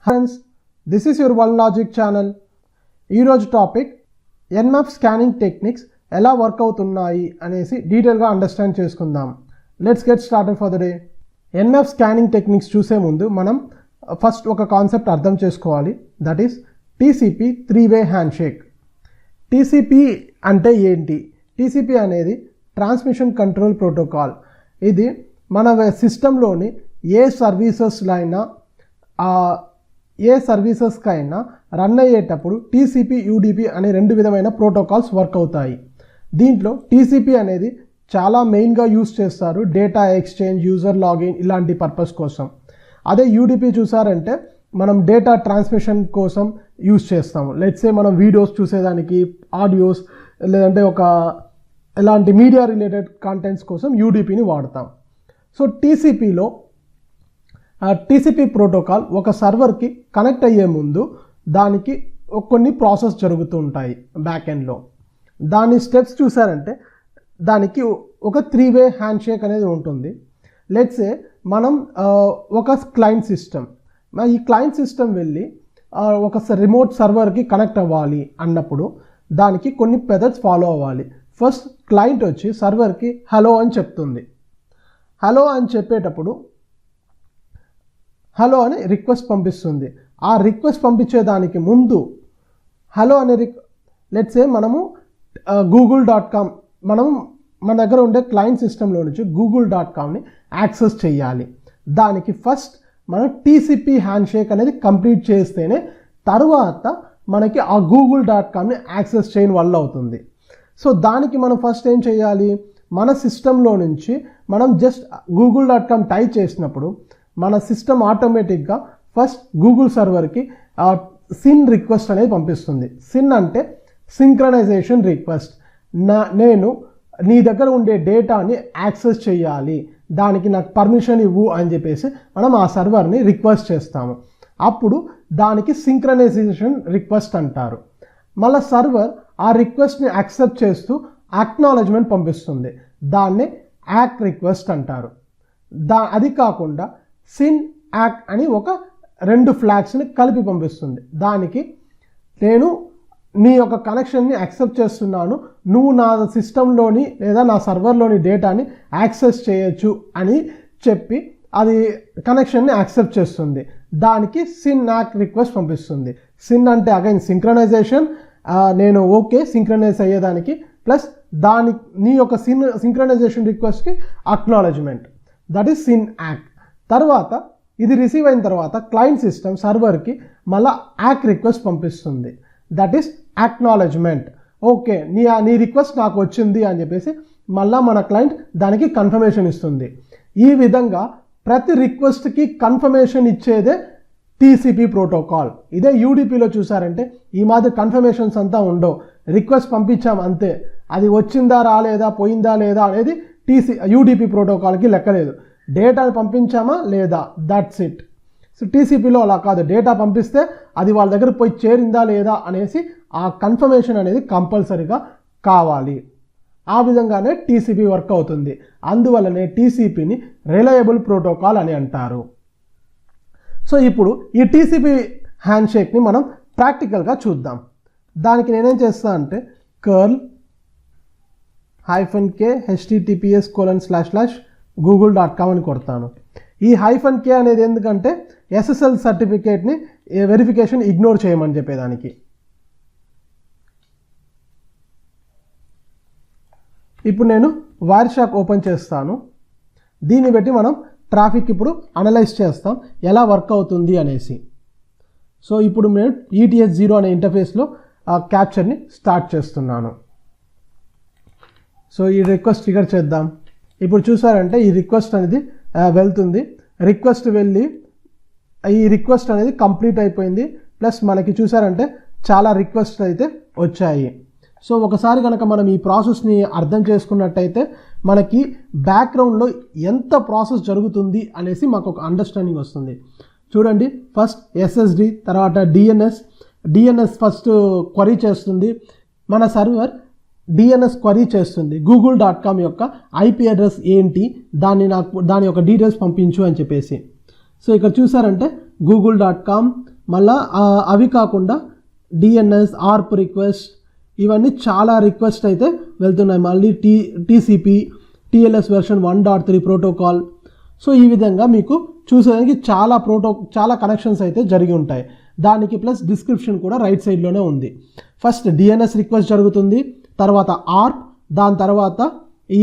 Friends, this is your VulnLogic channel. ఈరోజు topic Nmap Scanning techniques ఎలా work అవుతున్నాయి అనేసి డీటెయిల్గా అండర్స్టాండ్ చేసుకుందాం. Let's get started for the day. Nmap Scanning techniques చూసే ముందు మనం ఫస్ట్ ఒక కాన్సెప్ట్ అర్థం చేసుకోవాలి. That is TCP 3-way handshake. TCP అంటే ఏంటి? టీసీపీ అనేది ట్రాన్స్మిషన్ కంట్రోల్ ప్రోటోకాల్. ఇది మన సిస్టంలోని ఏ సర్వీసెస్కైనా రన్ అయ్యేటప్పుడు టీసీపీ యూడీపీ అనే రెండు విధమైన ప్రోటోకాల్స్ వర్క్ అవుతాయి. దీంట్లో టీసీపీ అనేది చాలా మెయిన్గా యూస్ చేస్తారు డేటా ఎక్స్చేంజ్, యూజర్ లాగిన్ ఇలాంటి పర్పస్ కోసం. అదే యూడీపీ చూసారంటే మనం డేటా ట్రాన్స్మిషన్ కోసం యూస్ చేస్తాము. లెట్సే మనం వీడియోస్ చూసేదానికి, ఆడియోస్ లేదంటే ఒక ఇలాంటి మీడియా రిలేటెడ్ కంటెంట్స్ కోసం యూడీపీని వాడతాం. సో టీసీపీ ప్రోటోకాల్ ఒక సర్వర్కి కనెక్ట్ అయ్యే ముందు దానికి కొన్ని ప్రాసెస్ జరుగుతూ ఉంటాయి బ్యాక్ ఎండ్లో. దాని స్టెప్స్ చూసారంటే దానికి ఒక 3-way హ్యాండ్షేక్ అనేది ఉంటుంది. లెట్సే మనం ఒక క్లయింట్ సిస్టమ్, ఈ క్లయింట్ సిస్టమ్ వెళ్ళి ఒక రిమోట్ సర్వర్కి కనెక్ట్ అవ్వాలి అన్నప్పుడు దానికి కొన్ని మెథడ్స్ ఫాలో అవ్వాలి. ఫస్ట్ క్లయింట్ వచ్చి సర్వర్కి హలో అని చెప్తుంది. హలో అని చెప్పేటప్పుడు హలో అని రిక్వెస్ట్ పంపిస్తుంది. ఆ రిక్వెస్ట్ పంపించేదానికి ముందు హలో అనే లెట్సే మనము google.com మన దగ్గర ఉండే క్లయింట్ సిస్టంలో నుంచి google.comని యాక్సెస్ చేయాలి. దానికి ఫస్ట్ మనం టీసీపీ హ్యాండ్షేక్ అనేది కంప్లీట్ చేస్తేనే తర్వాత మనకి ఆ google.comని యాక్సెస్ చేయని వల్ల అవుతుంది. సో దానికి మనం ఫస్ట్ ఏం చేయాలి, మన సిస్టంలో నుంచి మనం జస్ట్ google.com టైప్ చేసినప్పుడు మన సిస్టమ్ ఆటోమేటిక్గా ఫస్ట్ గూగుల్ సర్వర్కి సిన్ రిక్వెస్ట్ అనేది పంపిస్తుంది. సిన్ అంటే సింక్రనైజేషన్ రిక్వెస్ట్. నేను నీ దగ్గర ఉండే డేటాని యాక్సెస్ చేయాలి, దానికి నాకు పర్మిషన్ ఇవ్వు అని చెప్పేసి మనం ఆ సర్వర్ని రిక్వెస్ట్ చేస్తాము. అప్పుడు దానికి సింక్రనైజేషన్ రిక్వెస్ట్ అంటారు. మళ్ళీ సర్వర్ ఆ రిక్వెస్ట్ని యాక్సెప్ట్ చేస్తూ అక్నాలెడ్జ్మెంట్ పంపిస్తుంది. దాన్నే యాక్ రిక్వెస్ట్ అంటారు. అది కాకుండా సిన్ యాక్ అని ఒక 2 ఫ్లాగ్స్ని కలిపి పంపిస్తుంది. దానికి నేను నీ యొక్క కనెక్షన్ని యాక్సెప్ట్ చేస్తున్నాను, నువ్వు నా సిస్టంలోని లేదా నా సర్వర్లోని డేటాని యాక్సెస్ చేయొచ్చు అని చెప్పి అది కనెక్షన్ని యాక్సెప్ట్ చేస్తుంది. దానికి సిన్ యాక్ రిక్వెస్ట్ పంపిస్తుంది. సిన్ అంటే అగైన్ సింక్రనైజేషన్, నేను ఓకే సింక్రనైజ్ అయ్యేదానికి, ప్లస్ నీ యొక్క సింక్రనైజేషన్ రిక్వెస్ట్కి acknowledgement, that is syn ack. తర్వాత ఇది రిసీవ్ అయిన తర్వాత క్లయింట్ సిస్టమ్ సర్వర్కి మళ్ళీ యాక్ రిక్వెస్ట్ పంపిస్తుంది. That is acknowledgement. ఓకే నీ రిక్వెస్ట్ నాకు వచ్చింది అని చెప్పేసి మళ్ళీ మన క్లయింట్ దానికి కన్ఫర్మేషన్ ఇస్తుంది. ఈ విధంగా ప్రతి రిక్వెస్ట్కి కన్ఫర్మేషన్ ఇచ్చేదే టీసీపీ ప్రోటోకాల్. ఇదే యూడీపీలో చూసారంటే ఈ మాదిరి కన్ఫర్మేషన్స్ అంతా ఉండవు. రిక్వెస్ట్ పంపించాం అంతే, అది వచ్చిందా రాలేదా పోయిందా లేదా అనేది యూడీపీ ప్రోటోకాల్కి లెక్కలేదు. డేటాను పంపించామా లేదా, దట్స్ ఇట్. సో టీసీపీలో అలా కాదు, డేటా పంపిస్తే అది వాళ్ళ దగ్గర పోయి చేరిందా లేదా అనేసి ఆ కన్ఫర్మేషన్ అనేది కంపల్సరీగా కావాలి. ఆ విధంగానే టీసీపీ వర్క్ అవుతుంది. అందువల్లనే టీసీపీని రిలయబుల్ ప్రోటోకాల్ అని అంటారు. సో ఇప్పుడు ఈ టీసీపీ హ్యాండ్షేక్ని మనం ప్రాక్టికల్గా చూద్దాం. దానికి నేనేం చేస్తా అంటే curl -k https://google.com అని కొడతాను. ఈ -k అనేది ఎందుకంటే SSL సర్టిఫికేట్ని వెరిఫికేషన్ ఇగ్నోర్ చేయమని చెప్పేదానికి. ఇప్పుడు నేను wireshark ఓపెన్ చేస్తాను. దీన్ని బట్టి మనం ట్రాఫిక్ ఇప్పుడు అనలైజ్ చేస్తాం ఎలా వర్క్ అవుతుంది అనేసి. సో ఇప్పుడు నేను ETH0 అనే ఇంటర్ఫేస్లో క్యాప్చర్ని స్టార్ట్ చేస్తున్నాను. సో ఈ రిక్వెస్ట్ ట్రిగర్ చేద్దాం. ఇప్పుడు చూసారంటే ఈ రిక్వెస్ట్ అనేది వెళ్తుంది. రిక్వెస్ట్ వెళ్ళి ఈ రిక్వెస్ట్ అనేది కంప్లీట్ అయిపోయింది. ప్లస్ మనకి చూసారంటే చాలా రిక్వెస్ట్ అయితే వచ్చాయి. సో ఒకసారి కనుక మనం ఈ ప్రాసెస్ని అర్థం చేసుకున్నట్టయితే మనకి బ్యాక్గ్రౌండ్లో ఎంత ప్రాసెస్ జరుగుతుంది అనేసి మాకు ఒక అండర్స్టాండింగ్ వస్తుంది. చూడండి, ఫస్ట్ SSD, తర్వాత DNS ఫస్ట్ క్వరీ చేస్తుంది. మన సర్వర్ DNS క్వరీ చేస్తుంది, google.com యొక్క IP అడ్రస్ ఏంటి, దాని యొక్క డీటెయిల్స్ పంపించు అని చెప్పేసి. సో ఇక్కడ చూసారంటే google.com మళ్ళీ అవి కాకుండా డిఎన్ఎస్, ఆర్ప్ రిక్వెస్ట్, ఇవన్నీ చాలా రిక్వెస్ట్ అయితే వెళ్తున్నాయి. మళ్ళీ TCP, TLS version 1.3 protocol. So ఈ విధంగా మీకు చూసేదానికి చాలా కనెక్షన్స్ అయితే జరిగి ఉంటాయి. దానికి ప్లస్ డిస్క్రిప్షన్ కూడా రైట్ సైడ్లోనే ఉంది. ఫస్ట్ డిఎన్ఎస్ రిక్వెస్ట్ జరుగుతుంది, తర్వాత ఆర్ప్, దాని తర్వాత ఈ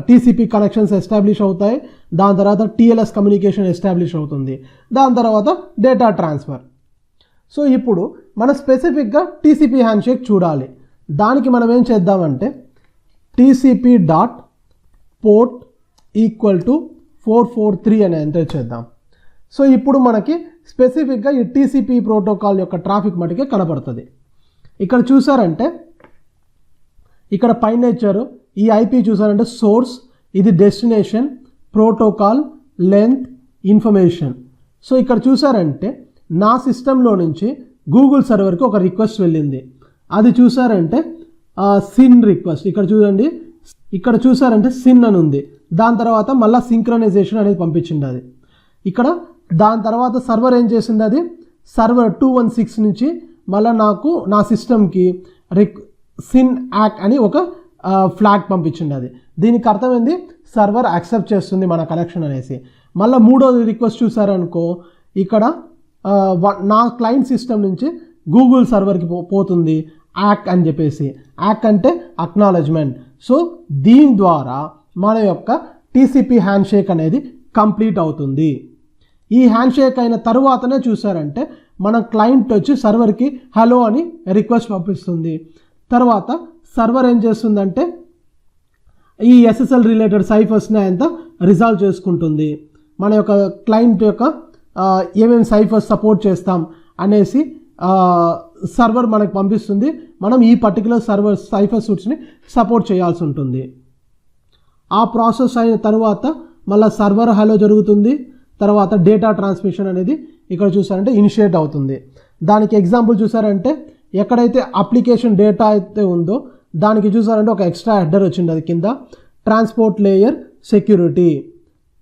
టీసీపీ కనెక్షన్స్ ఎస్టాబ్లిష్ అవుతాయి, దాని తర్వాత టీఎల్ఎస్ కమ్యూనికేషన్ ఎస్టాబ్లిష్ అవుతుంది, దాని తర్వాత డేటా ట్రాన్స్ఫర్. సో ఇప్పుడు మనం స్పెసిఫిక్గా టీసీపీ హ్యాండ్షేక్ చూడాలి. దానికి మనం ఏం చేద్దామంటే TCP dot port equal to 443 అని ఎంటర్ చేద్దాం. సో ఇప్పుడు మనకి స్పెసిఫిక్గా ఈ టీసీపీ ప్రోటోకాల్ యొక్క ట్రాఫిక్ మటుకే కనబడుతుంది. ఇక్కడ చూసారంటే ఇక్కడ పైన ఇచ్చారు, ఈ ఐపీ చూసారంటే సోర్స్, ఇది destination, protocol, length, information. So ఇక్కడ చూసారంటే నా సిస్టంలో నుంచి గూగుల్ సర్వర్కి ఒక రిక్వెస్ట్ వెళ్ళింది. అది చూసారంటే సిన్ రిక్వెస్ట్. ఇక్కడ చూసారంటే సిన్ అని ఉంది. దాని తర్వాత మళ్ళీ సింక్రనైజేషన్ అనేది పంపించింది అది. ఇక్కడ దాని తర్వాత సర్వర్ ఏం చేసింది, అది సర్వర్ 216 నుంచి మళ్ళీ నాకు నా సిస్టమ్కి సిన్ యాక్ అని ఒక ఫ్లాగ్ పంపించింది అది. దీనికి అర్థమైంది సర్వర్ యాక్సెప్ట్ చేస్తుంది మన కనెక్షన్ అనేసి. మళ్ళీ మూడోది రిక్వెస్ట్ చూసారనుకో, ఇక్కడ నా క్లయింట్ సిస్టమ్ నుంచి గూగుల్ సర్వర్కి పోతుంది యాక్ అని చెప్పేసి. యాక్ అంటే అక్నాలెడ్జ్మెంట్. సో దీని ద్వారా మన యొక్క టీసీపీ హ్యాండ్షేక్ అనేది కంప్లీట్ అవుతుంది. ఈ హ్యాండ్షేక్ అయిన తరువాతనే చూసారంటే మన క్లయింట్ వచ్చి సర్వర్కి హలో అని రిక్వెస్ట్ పంపిస్తుంది. తర్వాత సర్వర్ ఏం చేస్తుందంటే ఈ ఎస్ఎస్ఎల్ రిలేటెడ్ సైఫర్స్ని అంతా రిజాల్వ్ చేసుకుంటుంది. మన యొక్క క్లయింట్ యొక్క ఏమేమి సైఫర్స్ సపోర్ట్ చేస్తాం అనేసి సర్వర్ మనకు పంపిస్తుంది. మనం ఈ పర్టికులర్ సైఫర్ సూట్స్ని సపోర్ట్ చేయాల్సి ఉంటుంది. ఆ ప్రాసెస్ అయిన తర్వాత మళ్ళీ సర్వర్ హలో జరుగుతుంది. తర్వాత డేటా ట్రాన్స్మిషన్ అనేది ఇక్కడ చూసారంటే ఇనిషియేట్ అవుతుంది. దానికి ఎగ్జాంపుల్ చూసారంటే ఎక్కడైతే అప్లికేషన్ డేటా అయితే ఉందో దానికి చూసారంటే ఒక ఎక్స్ట్రా హెడర్ వచ్చింది. అది కింద transport layer security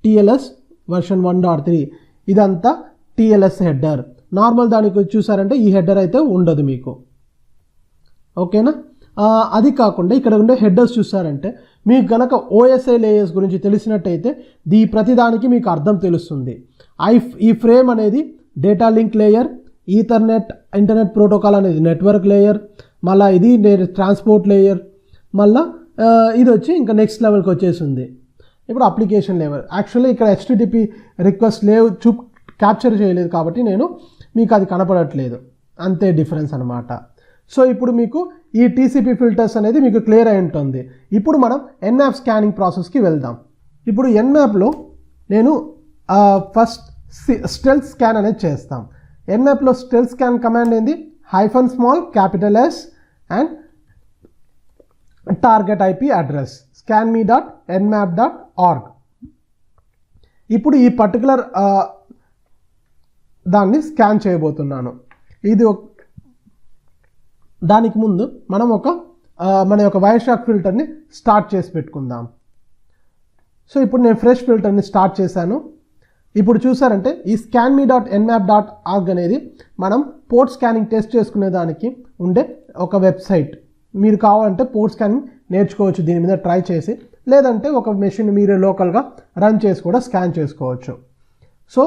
TLS version 1.3, ఇదంతా టీఎల్ఎస్ హెడర్. నార్మల్ దానికి చూసారంటే ఈ హెడర్ అయితే ఉండదు మీకు. ఓకేనా? అది కాకుండా ఇక్కడ ఉండే హెడర్స్ చూసారంటే మీకు కనుక ఓఎస్ఐ లేయర్స్ గురించి తెలిసినట్టయితే ప్రతిదానికి మీకు అర్థం తెలుస్తుంది. ఈ ఫ్రేమ్ అనేది data link layer, Ethernet internet protocol అనేది నెట్వర్క్ లేయర్, మళ్ళీ ఇది ట్రాన్స్పోర్ట్ లేయర్, మళ్ళీ ఇది వచ్చి ఇంకా నెక్స్ట్ లెవెల్కి వచ్చేసింది. ఇప్పుడు అప్లికేషన్ లెవెల్. యాక్చువల్లీ ఇక్కడ HTTP రిక్వెస్ట్ క్యాప్చర్ చేయలేదు కాబట్టి నేను మీకు అది కనపడట్లేదు, అంతే డిఫరెన్స్ అనమాట. సో ఇప్పుడు మీకు ఈ టీసీపీ ఫిల్టర్స్ అనేది మీకు క్లియర్ అయి ఉంటుంది. ఇప్పుడు మనం Nmap స్కానింగ్ ప్రాసెస్కి వెళ్దాం. ఇప్పుడు Nmapలో నేను ఫస్ట్ స్టెల్త్ స్కాన్ అనేది చేస్తాం. Nmapలో స్టెల్త్ స్కాన్ కమాండ్ ఏంది, -small S and target IP address scanme.nmap.org. ఇప్పుడు ఈ పర్టికులర్ దాన్ని స్కాన్ చేయబోతున్నాను. దానికి ముందు మనం మన యొక్క వైర్షార్క్ ఫిల్టర్ని స్టార్ట్ చేసి పెట్టుకుందాం. సో ఇప్పుడు నేను ఫ్రెష్ ఫిల్టర్ని స్టార్ట్ చేశాను. ఇప్పుడు చూసారంటే ఈ scanme.nmap.org అనేది మనం పోర్ట్ స్కానింగ్ టెస్ట్ చేసుకునే దానికి ఉండే ఒక వెబ్సైట్. మీరు కావాలంటే పోర్ట్ స్కానింగ్ నేర్చుకోవచ్చు దీని మీద ట్రై చేసి, లేదంటే ఒక మెషిన్ మీరు లోకల్గా రన్ చేసి కూడా స్కాన్ చేసుకోవచ్చు. సో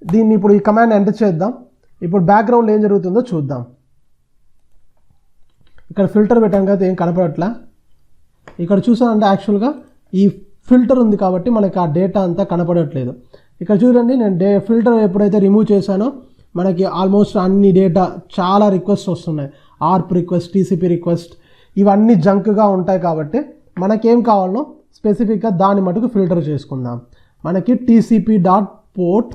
దీన్ని ఇప్పుడు ఈ కమాండ్ ఎంటర్ చేద్దాం. ఇప్పుడు బ్యాక్గ్రౌండ్లో ఏం జరుగుతుందో చూద్దాం. ఇక్కడ ఫిల్టర్ పెట్టాం కదా, ఏం కనపడట్లా. ఇక్కడ చూసానంటే యాక్చువల్గా ఈ ఫిల్టర్ ఉంది కాబట్టి మనకి ఆ డేటా అంతా కనపడట్లేదు. ఇక్కడ చూడండి, నేను ఫిల్టర్ ఎప్పుడైతే రిమూవ్ చేశానో మనకి ఆల్మోస్ట్ అన్ని డేటా చాలా రిక్వెస్ట్ వస్తున్నాయి. ఆర్ప్ రిక్వెస్ట్, టీసీపీ రిక్వెస్ట్, ఇవన్నీ జంక్గా ఉంటాయి కాబట్టి మనకేం కావాలో స్పెసిఫిక్గా దాని మటుకు ఫిల్టర్ చేసుకుందాం. మనకి TCP.port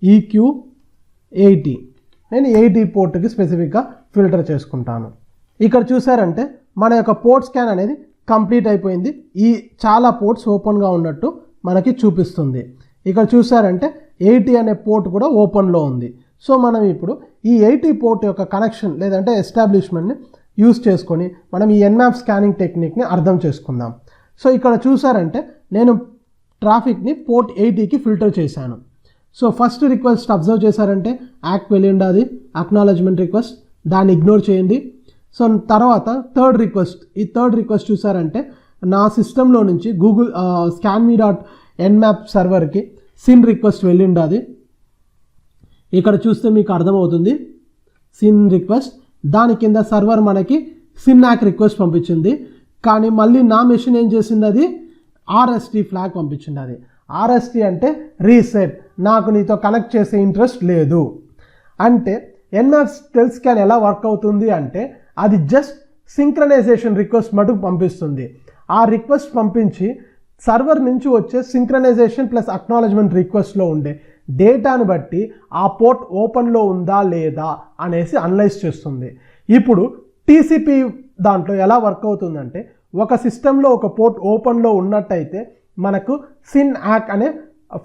EQ80, నేను 80 పోర్ట్కి స్పెసిఫిక్గా ఫిల్టర్ చేసుకుంటాను. ఇక్కడ చూసారంటే మన యొక్క పోర్ట్ స్కాన్ అనేది కంప్లీట్ అయిపోయింది. ఈ చాలా పోర్ట్స్ ఓపెన్గా ఉన్నట్టు మనకి చూపిస్తుంది. ఇక్కడ చూసారంటే 80 అనే పోర్ట్ కూడా ఓపెన్లో ఉంది. సో మనం ఇప్పుడు ఈ 80 పోర్ట్ యొక్క కనెక్షన్ లేదంటే ఎస్టాబ్లిష్మెంట్ని యూస్ చేసుకొని మనం ఈ Nmap స్కానింగ్ టెక్నిక్ని అర్థం చేసుకుందాం. సో ఇక్కడ చూసారంటే నేను ట్రాఫిక్ని పోర్ట్ 80కి ఫిల్టర్ చేశాను. సో ఫస్ట్ రిక్వెస్ట్ అబ్జర్వ్ చేశారంటే యాక్ట్ వెళ్ళి ఉండాలి, అక్నాలజ్మెంట్ రిక్వెస్ట్, దాన్ని ఇగ్నోర్ చేయండి. సో తర్వాత థర్డ్ రిక్వెస్ట్ చూసారంటే నా సిస్టంలో నుంచి గూగుల్ scanme.nmap సర్వర్కి సిన్ రిక్వెస్ట్ వెళ్ళి ఉండాలి. ఇక్కడ చూస్తే మీకు అర్థమవుతుంది సిన్ రిక్వెస్ట్, దాని కింద సర్వర్ మనకి సిన్నాక్ రిక్వెస్ట్ పంపించింది. కానీ మళ్ళీ నా మెషిన్ ఏం చేసింది, అది ఆర్ఎస్టీ ఫ్లాగ్ పంపించింది. అది ఆర్ఎస్టీ అంటే రీసెట్, నాకు నీతో కనెక్ట్ చేసే ఇంట్రెస్ట్ లేదు అంటే. ఎన్మాప్ స్టెల్త్ స్కాన్ ఎలా వర్క్ అవుతుంది అంటే అది జస్ట్ సింక్రనైజేషన్ రిక్వెస్ట్ మటుకు పంపిస్తుంది. ఆ రిక్వెస్ట్ పంపించి సర్వర్ నుంచి వచ్చే సింక్రనైజేషన్ ప్లస్ అక్నాలజ్మెంట్ రిక్వెస్ట్లో ఉండే డేటాను బట్టి ఆ పోర్ట్ ఓపెన్లో ఉందా లేదా అనేసి అనలైజ్ చేస్తుంది. ఇప్పుడు టీసీపీ దాంట్లో ఎలా వర్క్ అవుతుందంటే ఒక సిస్టంలో ఒక పోర్ట్ ఓపెన్లో ఉన్నట్టయితే మనకు సిన్ యాక్ అనే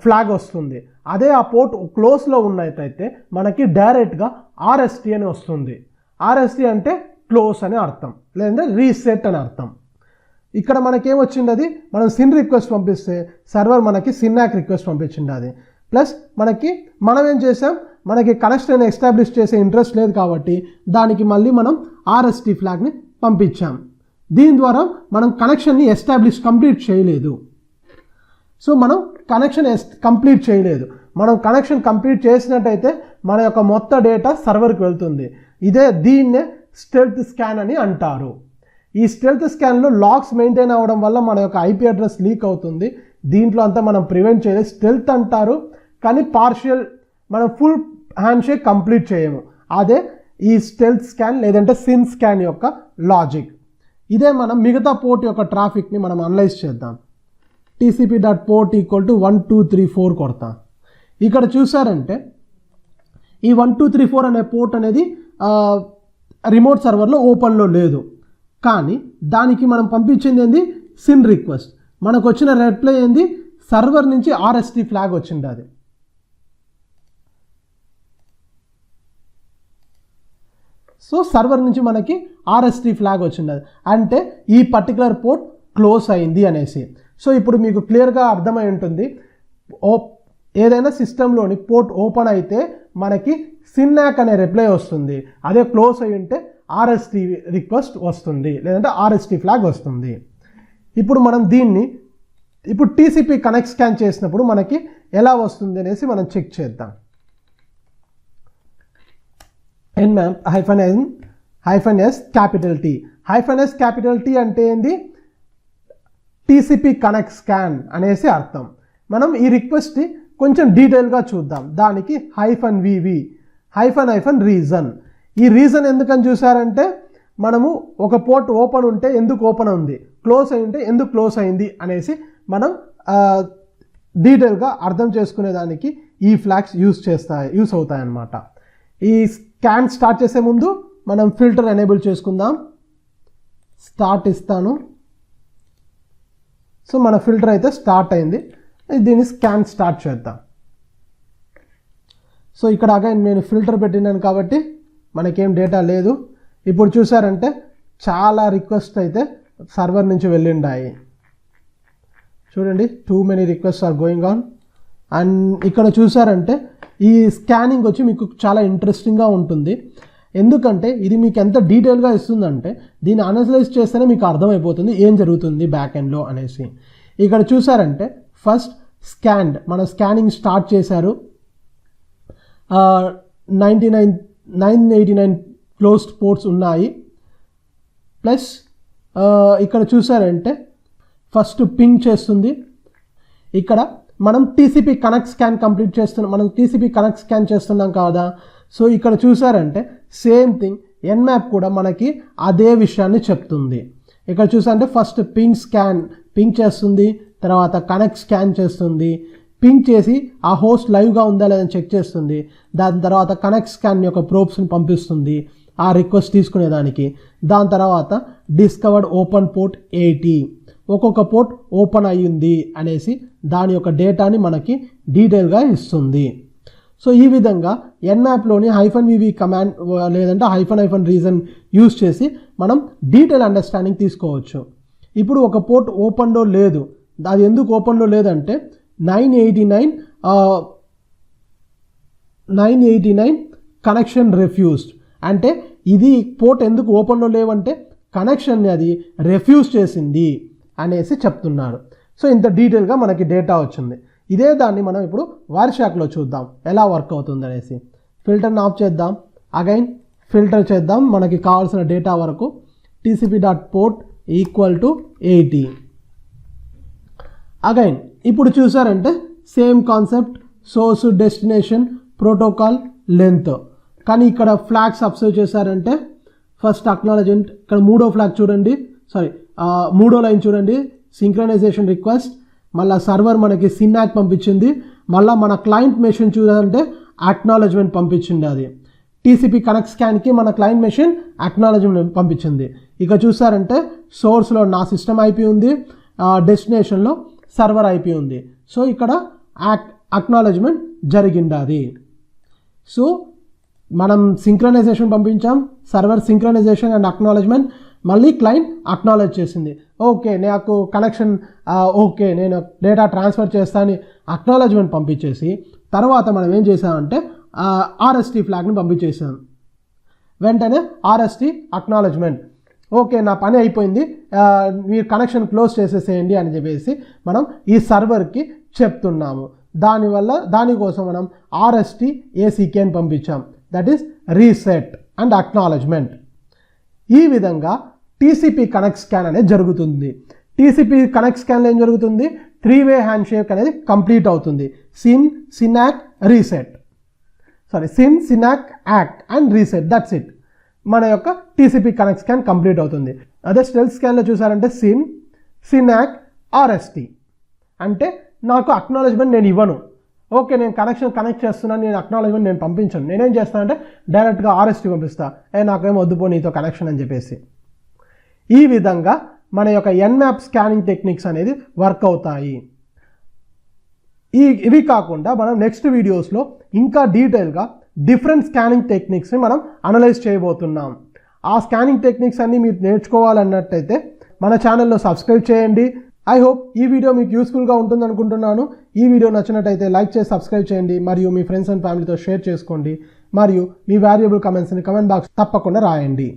ఫ్లాగ్ వస్తుంది. అదే ఆ పోర్ట్ క్లోజ్లో ఉన్నట్టయితే మనకి డైరెక్ట్గా ఆర్ఎస్టీ అని వస్తుంది. ఆర్ఎస్టీ అంటే క్లోజ్ అని అర్థం, లేదంటే రీసెట్ అని అర్థం. ఇక్కడ మనకేం వచ్చింది, అది మనం సిన్ రిక్వెస్ట్ పంపిస్తే సర్వర్ మనకి సిన్నాక్ రిక్వెస్ట్ పంపించింది. అది ప్లస్ మనం ఏం చేసాం, మనకి కనెక్షన్ ఎస్టాబ్లిష్ చేసే ఇంట్రెస్ట్ లేదు కాబట్టి దానికి మళ్ళీ మనం ఆర్ఎస్టీ ఫ్లాగ్ని పంపించాం. దీని ద్వారా మనం కనెక్షన్ని కంప్లీట్ చేయలేదు. సో మనం కనెక్షన్ కంప్లీట్ చేసినట్టయితే మన యొక్క మొత్తం డేటా సర్వర్కి వెళ్తుంది. దీన్నే స్టెల్త్ స్కాన్ అని అంటారు. ఈ స్టెల్త్ స్కాన్లో లాగ్స్ మెయింటైన్ అవ్వడం వల్ల మన యొక్క ఐపీ అడ్రస్ లీక్ అవుతుంది. దీంట్లో అంతా మనం ప్రివెంట్ చేయలేదు. స్టెల్త్ అంటారు కానీ పార్షియల్, మనం ఫుల్ హ్యాండ్షేక్ కంప్లీట్ చేయము. అదే ఈ స్టెల్త్ స్కాన్ లేదంటే సిన్ స్కాన్ యొక్క లాజిక్. మనం మిగతా పోర్ట్ యొక్క ట్రాఫిక్ని మనం అనలైజ్ చేద్దాం. TCP.port = 1234 కొడతాం. ఇక్కడ చూసారంటే ఈ 1234 అనే పోర్ట్ అనేది రిమోట్ సర్వర్లో ఓపెన్లో లేదు. కానీ దానికి మనం పంపించింది ఏంది, సిన్ రిక్వెస్ట్. మనకు వచ్చిన రిప్లై ఏంది, సర్వర్ నుంచి ఆర్ఎస్టీ ఫ్లాగ్ వచ్చింది. అది సో సర్వర్ నుంచి మనకి ఆర్ఎస్టీ ఫ్లాగ్ వచ్చింది. అది అంటే ఈ పర్టికులర్ పోర్ట్ క్లోజ్ అయింది అనేసి. సో ఇప్పుడు మీకు క్లియర్గా అర్థమై ఉంటుంది, ఏదైనా సిస్టంలోని పోర్ట్ ఓపెన్ అయితే మనకి సిన్నాక్ అనే రిప్లై వస్తుంది. అదే క్లోజ్ అయి ఉంటే ఆర్ఎస్టీ రిక్వెస్ట్ వస్తుంది, లేదంటే ఆర్ఎస్టీ ఫ్లాగ్ వస్తుంది. ఇప్పుడు మనం దీన్ని టీసీపీ కనెక్ట్ స్కాన్ చేసినప్పుడు మనకి ఎలా వస్తుంది అనేసి మనం చెక్ చేద్దాం. nmap -s క్యాపిటల్ T అంటే ఏంది, టీసీపీ కనెక్ట్ స్కాన్ అనేసి అర్థం. మనం ఈ రిక్వెస్ట్ని కొంచెం డీటెయిల్గా చూద్దాం. దానికి -vv రీజన్. ఈ రీజన్ ఎందుకని చూసారంటే మనము ఒక పోర్ట్ ఓపెన్ ఉంటే ఎందుకు ఓపెన్ ఉంది, క్లోజ్ అయి ఉంటే ఎందుకు క్లోజ్ అయింది అనేసి మనం డీటెయిల్గా అర్థం చేసుకునేదానికి ఈ ఫ్లాగ్స్ యూస్ అవుతాయి అన్నమాట. ఈ స్కాన్ స్టార్ట్ చేసే ముందు మనం ఫిల్టర్ ఎనేబుల్ చేసుకుందాం. స్టార్ట్ ఇస్తాను. సో మన ఫిల్టర్ అయితే స్టార్ట్ అయింది. దీన్ని స్కాన్ స్టార్ట్ చేద్దాం. సో ఇక్కడ అగైన్ నేను ఫిల్టర్ పెట్టినాను కాబట్టి మనకేం డేటా లేదు. ఇప్పుడు చూసారంటే చాలా రిక్వెస్ట్ అయితే సర్వర్ నుంచి వెళ్ళిండాయి. చూడండి, too many request are going on. And ఇక్కడ చూసారంటే ఈ స్కానింగ్ వచ్చి మీకు చాలా ఇంట్రెస్టింగ్గా ఉంటుంది. ఎందుకంటే ఇది మీకు ఎంత డీటెయిల్గా ఇస్తుందంటే దీన్ని అనలైజ్ చేస్తేనే మీకు అర్థమైపోతుంది ఏం జరుగుతుంది బ్యాక్ ఎండ్లో అనేసి. ఇక్కడ చూసారంటే ఫస్ట్ మన స్కానింగ్ స్టార్ట్ చేశారు. 989 క్లోజ్డ్ పోర్ట్స్ ఉన్నాయి. ప్లస్ ఇక్కడ చూసారంటే ఫస్ట్ పింగ్ చేస్తుంది. ఇక్కడ మనం టీసీపీ కనెక్ట్ స్కాన్ చేస్తున్నాం కదా. సో ఇక్కడ చూసారంటే సేమ్ థింగ్ ఎన్మ్యాప్ కూడా మనకి అదే విషయాన్ని చెప్తుంది. ఇక్కడ చూసారంటే ఫస్ట్ పింగ్ చేస్తుంది, తర్వాత కనెక్ట్ స్కాన్ చేస్తుంది, పింగ్ చేసి ఆ హోస్ట్ లైవ్గా ఉందా లేదని చెక్ చేస్తుంది. దాని తర్వాత కనెక్ట్ స్కాన్ యొక్క ప్రోబ్స్ని పంపిస్తుంది ఆ రిక్వెస్ట్ తీసుకునేదానికి. దాని తర్వాత డిస్కవర్డ్ ఓపెన్ పోర్ట్ 80, ఒక్కొక్క పోర్ట్ ఓపెన్ అయ్యింది అనేసి దాని యొక్క డేటాని మనకి డీటెయిల్గా ఇస్తుంది. సో ఈ విధంగా ఎన్మ్యాప్లోని -vv కమాండ్ లేదంటే -, రీజన్ యూజ్ చేసి మనం డీటెయిల్ అండర్స్టాండింగ్ తీసుకోవచ్చు. ఇప్పుడు ఒక పోర్ట్ ఓపెన్లో లేదు. అది ఎందుకు ఓపెన్లో లేదంటే 989 989 కనెక్షన్ రిఫ్యూజ్డ్. అంటే ఇది పోర్ట్ ఎందుకు ఓపెన్లో లేవంటే కనెక్షన్ని అది రిఫ్యూజ్ చేసింది అనేసి చెప్తున్నాడు. సో ఇంత డీటెయిల్గా మనకి డేటా వచ్చింది. ఇదే దాన్ని మనం ఇప్పుడు వైర్షార్క్లో చూద్దాం ఎలా వర్క్ అవుతుంది అనేసి. ఫిల్టర్ని ఆఫ్ చేద్దాం, అగైన్ ఫిల్టర్ చేద్దాం మనకి కావాల్సిన డేటా వరకు. tcp.port = 80. అగైన్ ఇప్పుడు చూసారంటే same concept, source, destination, protocol, length. కానీ ఇక్కడ ఫ్లాగ్స్ అబ్జర్వ్ చేశారంటే ఫస్ట్ అక్నాలజ్మెంట్, ఇక్కడ మూడో ఫ్లాగ్ చూడండి, మూడో లైన్ చూడండి, సింక్రనైజేషన్ రిక్వెస్ట్. మళ్ళీ సర్వర్ మనకి సిన్యాక్ పంపించింది. మళ్ళీ మన క్లయింట్ మెషిన్ చూడాలంటే అక్నాలజ్మెంట్ పంపించింది. అది టీసీపీ కనెక్ట్ స్కాన్కి మన క్లయింట్ మెషిన్ అక్నాలజ్మెంట్ పంపించింది. ఇక చూసారంటే సోర్స్లో నా సిస్టమ్ ఐపీ ఉంది, డెస్టినేషన్లో సర్వర్ ఐపీ ఉంది. సో ఇక్కడ అక్నాలజ్మెంట్ జరిగింది అది. సో మనం సింక్రనైజేషన్ పంపించాం, సర్వర్ సింక్రనైజేషన్ అండ్ అక్నాలజ్మెంట్, మళ్ళీ క్లయింట్ అక్నాలజ్ చేసింది. ఓకే నాకు కనెక్షన్ ఓకే నేను డేటా ట్రాన్స్ఫర్ చేస్తాను అక్నాలజ్మెంట్ పంపించేసి తర్వాత మనం ఏం చేసామంటే ఆర్ఎస్టీ ఫ్లాగ్ని పంపించేసాం. వెంటనే ఆర్ఎస్టీ అక్నాలజ్మెంట్, ఓకే నా పని అయిపోయింది మీరు కనెక్షన్ క్లోజ్ చేసేసేయండి అని చెప్పేసి మనం ఈ సర్వర్కి చెప్తున్నాము. దానికోసం మనం ఆర్ఎస్టీ ఏసీకే అని పంపించాం, that is reset and acknowledgement. ఈ విధంగా టీసీపీ కనెక్ట్ స్కాన్ అనేది జరుగుతుంది. టీసీపీ కనెక్ట్ స్కాన్లో ఏం జరుగుతుంది, 3-way హ్యాండ్షేక్ అనేది కంప్లీట్ అవుతుంది. Sunak reset, Sunak act and reset, that's it. మన యొక్క టీసీపీ కనెక్ట్ స్కాన్ కంప్లీట్ అవుతుంది. అదే స్టెల్త్ స్కాన్లో చూసారంటే సినాక్ ఆర్ఎస్టీ అంటే నాకు అక్నాలజ్మెంట్ నేను ఇవ్వను, ఓకే నేను కనెక్ట్ చేస్తున్నాను, నేను అక్నాలజ్మెంట్ నేను పంపించను. నేనేం చేస్తానంటే డైరెక్ట్గా ఆర్ఎస్టీ పంపిస్తా, నాకేం వద్దుపో నీతో కనెక్షన్ అని చెప్పేసి. ఈ విధంగా మన యొక్క Nmap స్కానింగ్ టెక్నిక్స్ అనేది వర్క్ అవుతాయి. ఇవి కాకుండా మనం నెక్స్ట్ వీడియోస్లో ఇంకా డీటెయిల్గా డిఫరెంట్ స్కానింగ్ టెక్నిక్స్ని మనం అనలైజ్ చేయబోతున్నాం. ఆ స్కానింగ్ టెక్నిక్స్ అన్నీ మీరు నేర్చుకోవాలన్నట్టయితే మన ఛానల్లో సబ్స్క్రైబ్ చేయండి. ఐ హోప్ ఈ వీడియో మీకు యూస్ఫుల్గా ఉంటుంది అనుకుంటున్నాను. ఈ వీడియో నచ్చినట్టయితే లైక్ చేసి సబ్స్క్రైబ్ చేయండి, మరియు మీ ఫ్రెండ్స్ అండ్ ఫ్యామిలీతో షేర్ చేసుకోండి, మరియు మీ వాల్యుబుల్ కమెంట్స్ని కమెంట్ బాక్స్ తప్పకుండా రాయండి.